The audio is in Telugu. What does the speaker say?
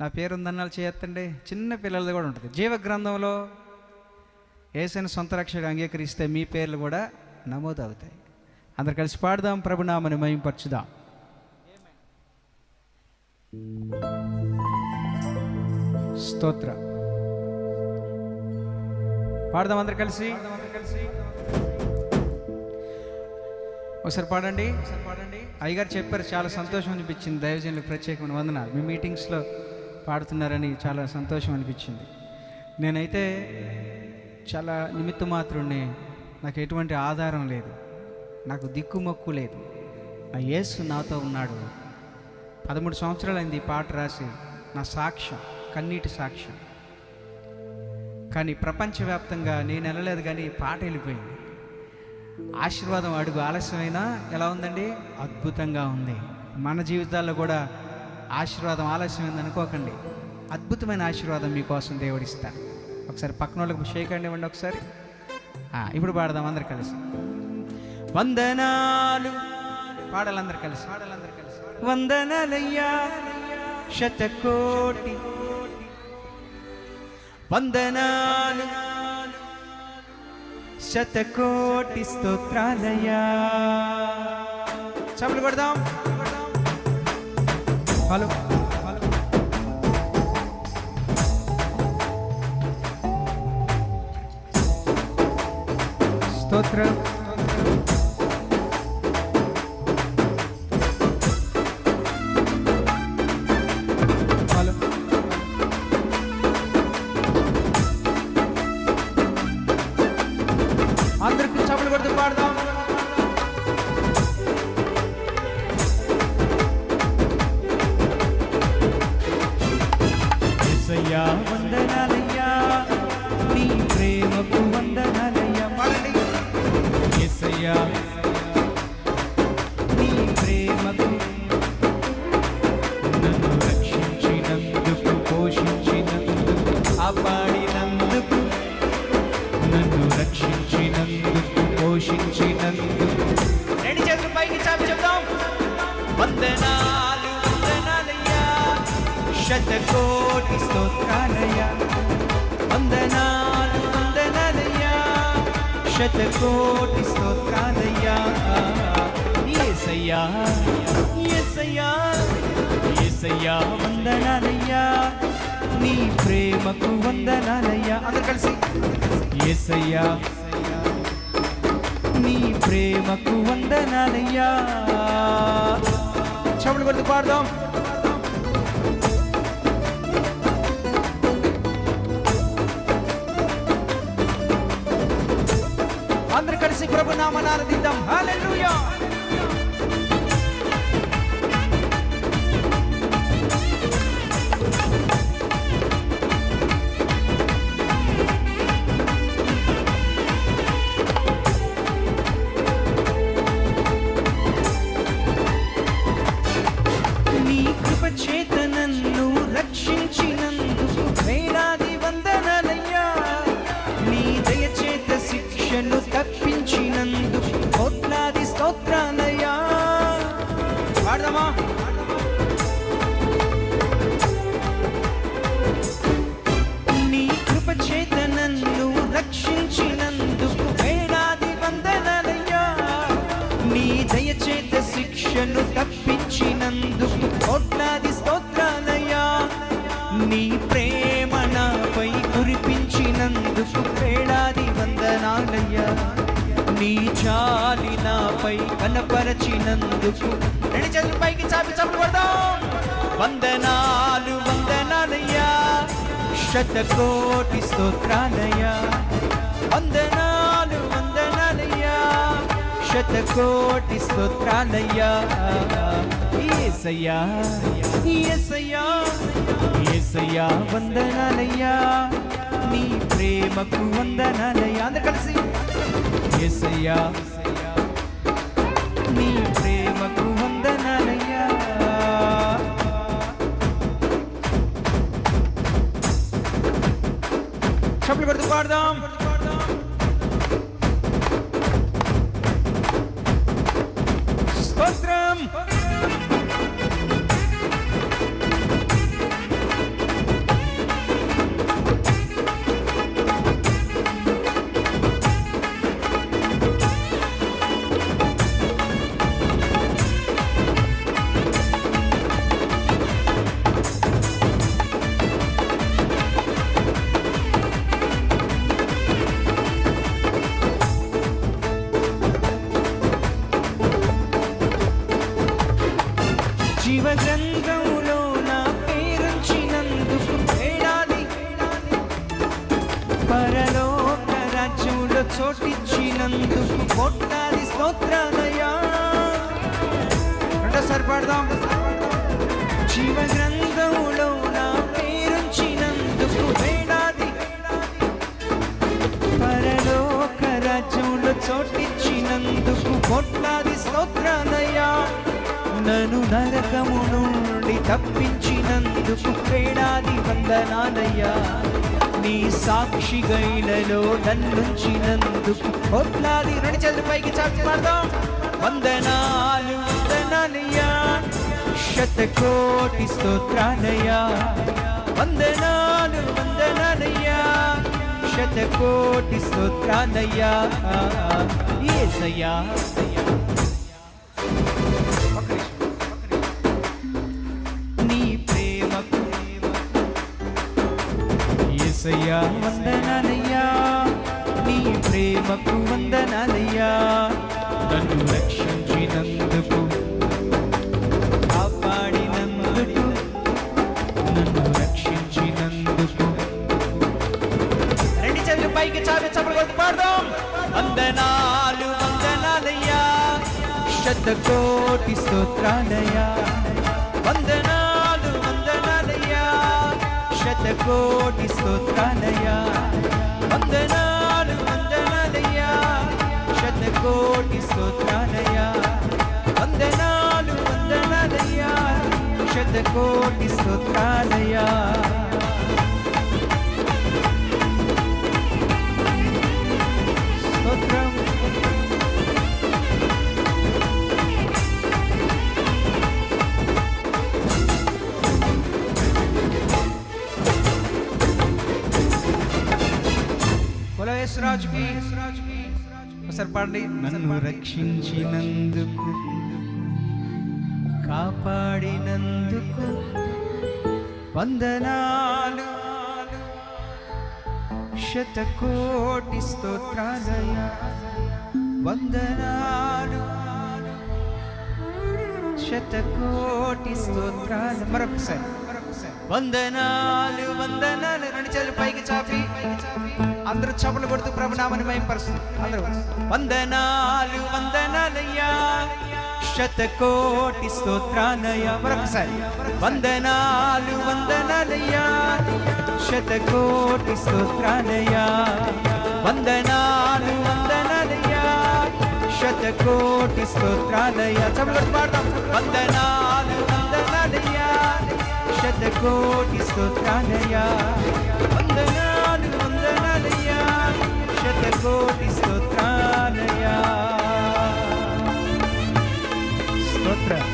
నా పేరు ఉందన్నాళ్ళు చేయొద్దండి. చిన్న పిల్లలది కూడా ఉంటుంది. జీవ గ్రంథంలో యేసుని సొంత రక్షకుడిగా అంగీకరిస్తే మీ పేర్లు కూడా నమోదు అవుతాయి. అందరు కలిసి పాడదాం, ప్రభునామని మహిమపరచుదాం. స్తోత్రం. పాడదాం అందరు కలిసి. ఒకసారి పాడండి. అయ్యగారు చెప్పారు, చాలా సంతోషం అనిపించింది. దైవజనులకు ప్రత్యేకమైన వందనాలు. మీ మీటింగ్స్లో పాడుతున్నారని చాలా సంతోషం అనిపించింది. నేనైతే చాలా నిమిత్త మాత్రుడిని. నాకు ఎటువంటి ఆధారం లేదు, నాకు దిక్కుమొక్కు లేదు. నా యేసు నాతో ఉన్నాడు. 13 సంవత్సరాలైంది ఈ పాట రాసి. నా సాక్ష్యం, కన్నీటి సాక్ష్యం. కానీ ప్రపంచవ్యాప్తంగా నేను వెళ్ళలేదు, కానీ పాట వెళ్ళిపోయింది. ఆశీర్వాదం అడుగు ఆలస్యమైనా ఎలా ఉందండి? అద్భుతంగా ఉంది. మన జీవితాల్లో కూడా ఆశీర్వాదం ఆలస్యమైంది అనుకోకండి. అద్భుతమైన ఆశీర్వాదం మీకోసం దేవుడిస్తాడు. ఒకసారి పక్కన వాళ్ళకి షేకండి ఇవ్వండి ఒకసారి. ఇప్పుడు పాడదాం అందరు కలిసి. వందనాలు పాడాలందరు కలిసి. వందనాలయ్యా శతకోటి వందనాలు, శతకోటి స్తోత్రాలయ్యా. చప్పట్లు కొడదాం. హలో స్తోత్రం. అందరికి చప్పట్లు కొడుతూ పాడదాం. యేసయ్యా వందనాలయ్యా, నీ ప్రేమకు వందనాలయ్యా. పాడండి. యేసయ్యా నీ ప్రేమకు, నన్ను రక్షించినందుకు, పోషించినందుకు, కాపాడినందుకు, నన్ను రక్షించినందుకు, పోషించినందుకు. రెండు చేతులు పైకి చాపి చెప్తాం. వందనాలు వందనాలయ్యా, శతకోటి స్తోత్రాలయ్యా. వందనాలు వందనాలయ్యా, శతకోటి స్తోత్రాలయ్యా. యేసయ్యా యేసయ్యా యేసయ్యా వందనాలయ్యా, నీ ప్రేమకు వందనాలయ్యా. అందరు కలిసి. యేసయ్యా నీ ప్రేమకు వందనాలయ్యా. చప్పట్లు కొడుతూ పాడదాం. అందరు కలిసి ప్రభు నామమున ఆరాధిద్దాం. హల్లెలూయా. నీ కృప చేత నన్ను రక్షించినందుకు వేలాది వందనాలయ్యా. నీ దయ చేత శిక్షను తప్పించినందుకు కోట్లాది స్తోత్రాలయ్యా. పాడదామా? నీ కృప చేత నన్ను రక్షించినందుకు వేలాది వందనాలయ్యా. నీ దయ చేత శిక్షను తప్పించినందుకు కోట్లాది స్తోత్రాలయ్యా. నీ ప్రేమ నాపై కురిపించినందుకు వేలాది వందనాలయ్యా. నీ జాలి నాపై కనపరచినందుకు. రెండు చేతుల పైకి చాపి చప్పట్లు కొడదాం. వందనాలు వందనాలయ్యా, శతకోటి స్తోత్రాలయ్యా. వందనాలు వందనాలయ్యా, శతకోటి స్తోత్రాలయ్యా. యేసయ్యా యేసయ్యా యేసయ్యా వందనాలయ్యా, నీ ప్రేమకు వందనాలయ్యా. అందరు కలిసి. యేసయ్యా నీ ప్రేమకు వందనాలయ్యా. చప్పట్లు కొడుతూ పాడదాం. స్తోత్రం. చోటిచ్చినందుకు కోట్లాది స్తోత్రాలయ్యా. రెండోసారి పాడదాం. జీవ గ్రంథములో నా పేరుంచినందుకు వేలాది, పరలోక రాజ్యంలో చోటిచ్చినందుకు కోట్లాది స్తోత్రాలయ్యా. నన్ను నరకము నుండి తప్పించినందుకు వేలాది వందనాలయ్యా. నీ సాక్షిగైలలో నన్నుంచినందుకు కోట్లాది, రెండు చేతుల పైకి చాచి పాడదాం. వందనాలు వందనాలయ్యా, శతకోటి స్తోత్రాలయ్యా. వందనాలు వందనాలయ్యా, శతకోటి స్తోత్రాలయ్యా. యేసయ్యా నీ ప్రేమకు, యేసయ్యా వందనాలయ్యా, నీ ప్రేమకు వందనాలయ్యా. నన్ను రక్షించినందుకు, కాపాడినందుకు, నన్ను రక్షించినందుకు. రెండు చేతులు పైకి చాపి చప్పట్లు కొట్టి పాడదాం. వందనాలు వందనాలయ్యా, శతకోటి స్తోత్రాలయ్యా. వందనాలు వందనాలయ్యా, శతకోటి స్తోత్రాలయ్యా. వందనాలు వందనాలయ్యా, శతకోటి స్తోత్రాలయ్యా. వందనాలు వందనాలయ్యా, శతకోటి స్తోత్రాలయ్యా. స్తోత్రం. బోలో యేసురాజుకి. ఒకసారి పాడండి. నన్ను రక్షించినందుకు, కాపాడినందుకు వందనాలు, శతకోటి స్తోత్రాలయ్యా. వందనాలు, శతకోటి స్తోత్రాలు. మరొకసారి వందనాలు వందనాలు. రెండు చేతులు పైకి చాపి అందరూ చప్పట్లు కొడుతూ ప్రభునామని మహిమపరుస్తూ అందరూ వందనాలు వందనాలయ్యా, శతకోటి స్తోత్రాలయ్యా. మరొకసారి వందనాలు వందనాలయ్యా, శతకోటి స్తోత్రాలయ్యా. వందనాలు వందనాలయ్యా, శతకోటి స్తోత్రాలయ్యా. చప్పట్లు పాడదాం. వందనాలు వందనాలయ్యా, శతకోటి స్తోత్రాలయ్యా. వందనాలు